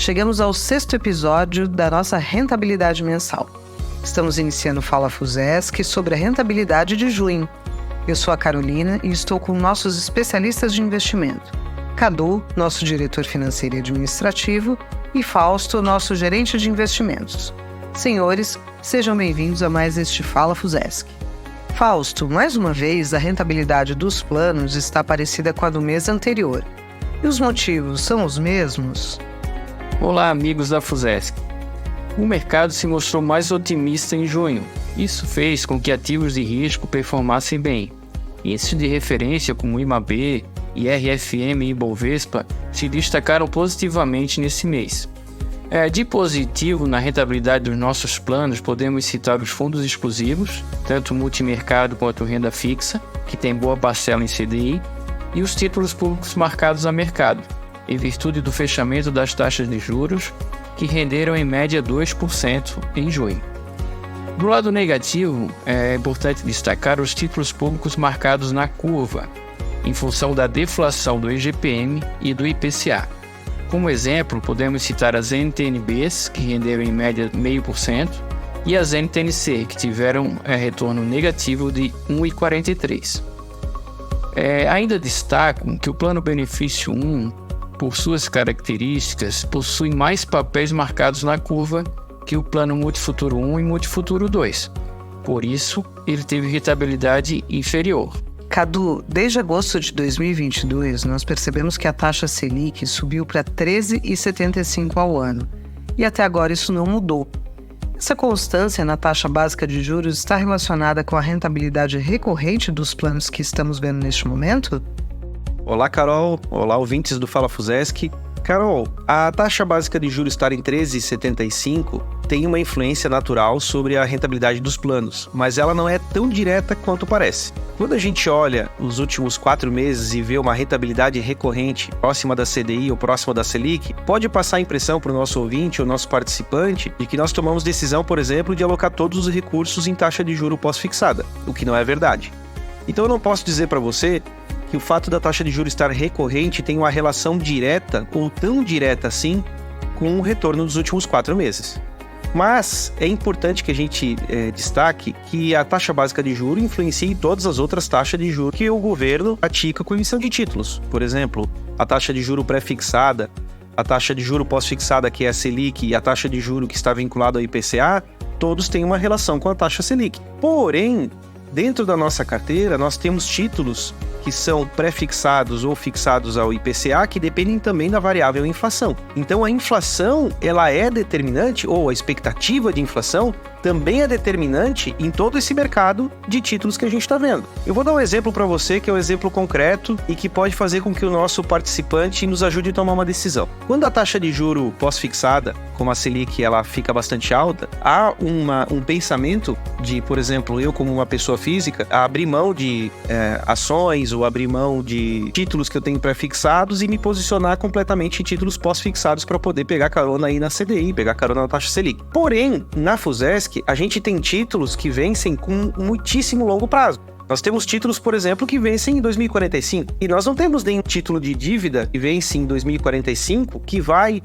Chegamos ao 6º episódio da nossa rentabilidade mensal. Estamos iniciando o Fala FUSESC sobre a rentabilidade de junho. Eu sou a Carolina e estou com nossos especialistas de investimento. Cadu, nosso diretor financeiro e administrativo, e Fausto, nosso gerente de investimentos. Senhores, sejam bem-vindos a mais este Fala FUSESC. Fausto, mais uma vez, a rentabilidade dos planos está parecida com a do mês anterior. E os motivos são os mesmos? Olá, amigos da FUSESC. O mercado se mostrou mais otimista em junho. Isso fez com que ativos de risco performassem bem. Índices de referência como IMAB, IRFM e Ibovespa se destacaram positivamente nesse mês. De positivo na rentabilidade dos nossos planos, podemos citar os fundos exclusivos, tanto multimercado quanto renda fixa, que tem boa parcela em CDI, e os títulos públicos marcados a mercado, em virtude do fechamento das taxas de juros, que renderam em média 2% em junho. Do lado negativo, é importante destacar os títulos públicos marcados na curva, em função da deflação do IGPM e do IPCA. Como exemplo, podemos citar as NTNBs, que renderam em média 0,5%, e as NTNC, que tiveram retorno negativo de 1,43%. Ainda destaco que o Plano Benefício 1, por suas características, possui mais papéis marcados na curva que o Plano Multifuturo 1 e Multifuturo 2. Por isso, ele teve rentabilidade inferior. Cadu, desde agosto de 2022, nós percebemos que a taxa Selic subiu para 13,75 ao ano. E até agora isso não mudou. Essa constância na taxa básica de juros está relacionada com a rentabilidade recorrente dos planos que estamos vendo neste momento? Olá, Carol. Olá, ouvintes do Fala FUSESC. Carol, a taxa básica de juros estar em 13,75 tem uma influência natural sobre a rentabilidade dos planos, mas ela não é tão direta quanto parece. Quando a gente olha os últimos 4 meses e vê uma rentabilidade recorrente próxima da CDI ou próxima da Selic, pode passar a impressão para o nosso ouvinte ou nosso participante de que nós tomamos decisão, por exemplo, de alocar todos os recursos em taxa de juro pós-fixada, o que não é verdade. Então eu não posso dizer para você que o fato da taxa de juros estar recorrente tem uma relação direta ou tão direta assim com o retorno dos últimos 4 meses. Mas é importante que a gente destaque que a taxa básica de juros influencia em todas as outras taxas de juros que o governo pratica com emissão de títulos. Por exemplo, a taxa de juro pré-fixada, a taxa de juro pós-fixada, que é a Selic, e a taxa de juro que está vinculada ao IPCA, todos têm uma relação com a taxa Selic. Porém, dentro da nossa carteira, nós temos títulos que são pré-fixados ou fixados ao IPCA, que dependem também da variável inflação. Então, a inflação, ela é determinante, ou a expectativa de inflação, também é determinante em todo esse mercado de títulos que a gente está vendo. Eu vou dar um exemplo para você, que é um exemplo concreto e que pode fazer com que o nosso participante nos ajude a tomar uma decisão. Quando a taxa de juro pós-fixada, como a Selic, ela fica bastante alta, há um pensamento de, por exemplo, eu como uma pessoa física, abrir mão de ações ou abrir mão de títulos que eu tenho pré-fixados e me posicionar completamente em títulos pós-fixados para poder pegar carona aí na CDI, pegar carona na taxa Selic. Porém, na FUSESC, a gente tem títulos que vencem com muitíssimo longo prazo. Nós temos títulos, por exemplo, que vencem em 2045. E nós não temos nenhum título de dívida que vence em 2045 que vai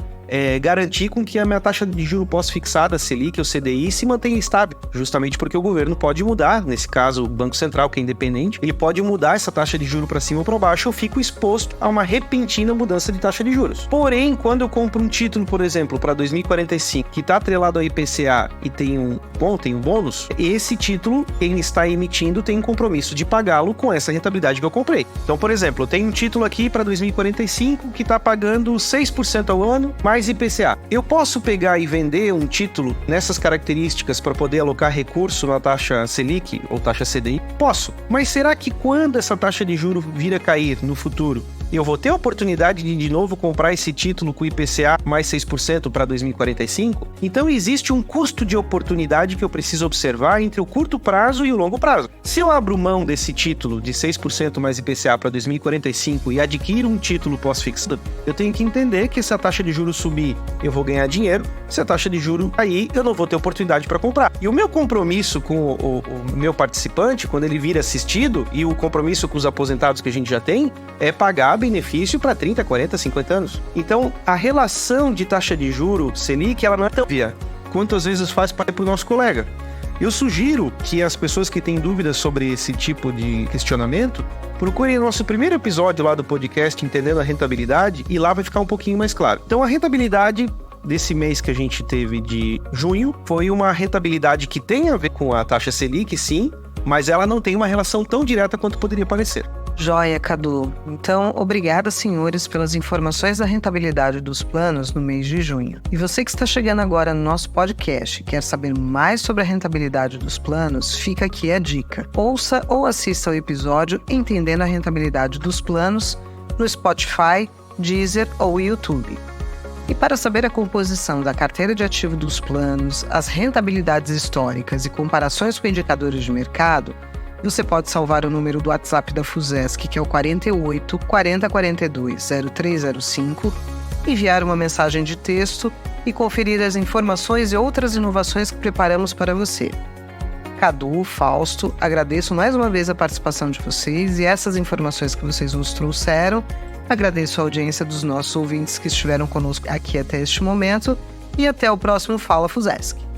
garantir com que a minha taxa de juro pós-fixada, Selic ou CDI, se mantenha estável. Justamente porque o governo pode mudar, nesse caso o Banco Central, que é independente, ele pode mudar essa taxa de juro para cima ou para baixo, eu fico exposto a uma repentina mudança de taxa de juros. Porém, quando eu compro um título, por exemplo, para 2045, que está atrelado ao IPCA e tem um bônus, esse título, quem está emitindo, tem um compromisso de pagá-lo com essa rentabilidade que eu comprei. Então, por exemplo, eu tenho um título aqui para 2045 que está pagando 6% ao ano, mais IPCA. Eu posso pegar e vender um título nessas características para poder alocar recurso na taxa Selic ou taxa CDI? Posso. Mas será que quando essa taxa de juros vir a cair no futuro, eu vou ter a oportunidade de novo comprar esse título com IPCA mais 6% para 2045? Então existe um custo de oportunidade que eu preciso observar entre o curto prazo e o longo prazo. Se eu abro mão desse título de 6% mais IPCA para 2045 e adquiro um título pós-fixado, eu tenho que entender que se a taxa de juros subir, eu vou ganhar dinheiro. Se a taxa de juros cair, eu não vou ter oportunidade para comprar. E o meu compromisso com o meu participante, quando ele vir assistido, e o compromisso com os aposentados que a gente já tem, é pagado benefício para 30, 40, 50 anos. Então, a relação de taxa de juro Selic, ela não é tão óbvia quanto às vezes faz para o nosso colega. Eu sugiro que as pessoas que têm dúvidas sobre esse tipo de questionamento procurem o nosso primeiro episódio lá do podcast Entendendo a Rentabilidade e lá vai ficar um pouquinho mais claro. Então, a rentabilidade desse mês que a gente teve de junho foi uma rentabilidade que tem a ver com a taxa Selic, sim, mas ela não tem uma relação tão direta quanto poderia parecer. Joia, Cadu. Então, obrigada, senhores, pelas informações da rentabilidade dos planos no mês de junho. E você que está chegando agora no nosso podcast e quer saber mais sobre a rentabilidade dos planos, fica aqui a dica. Ouça ou assista ao episódio Entendendo a Rentabilidade dos Planos no Spotify, Deezer ou YouTube. E para saber a composição da carteira de ativo dos planos, as rentabilidades históricas e comparações com indicadores de mercado, você pode salvar o número do WhatsApp da Fusesc, que é o 48 40 42 0305, enviar uma mensagem de texto e conferir as informações e outras inovações que preparamos para você. Cadu, Fausto, agradeço mais uma vez a participação de vocês e essas informações que vocês nos trouxeram. Agradeço a audiência dos nossos ouvintes que estiveram conosco aqui até este momento e até o próximo Fala Fusesc.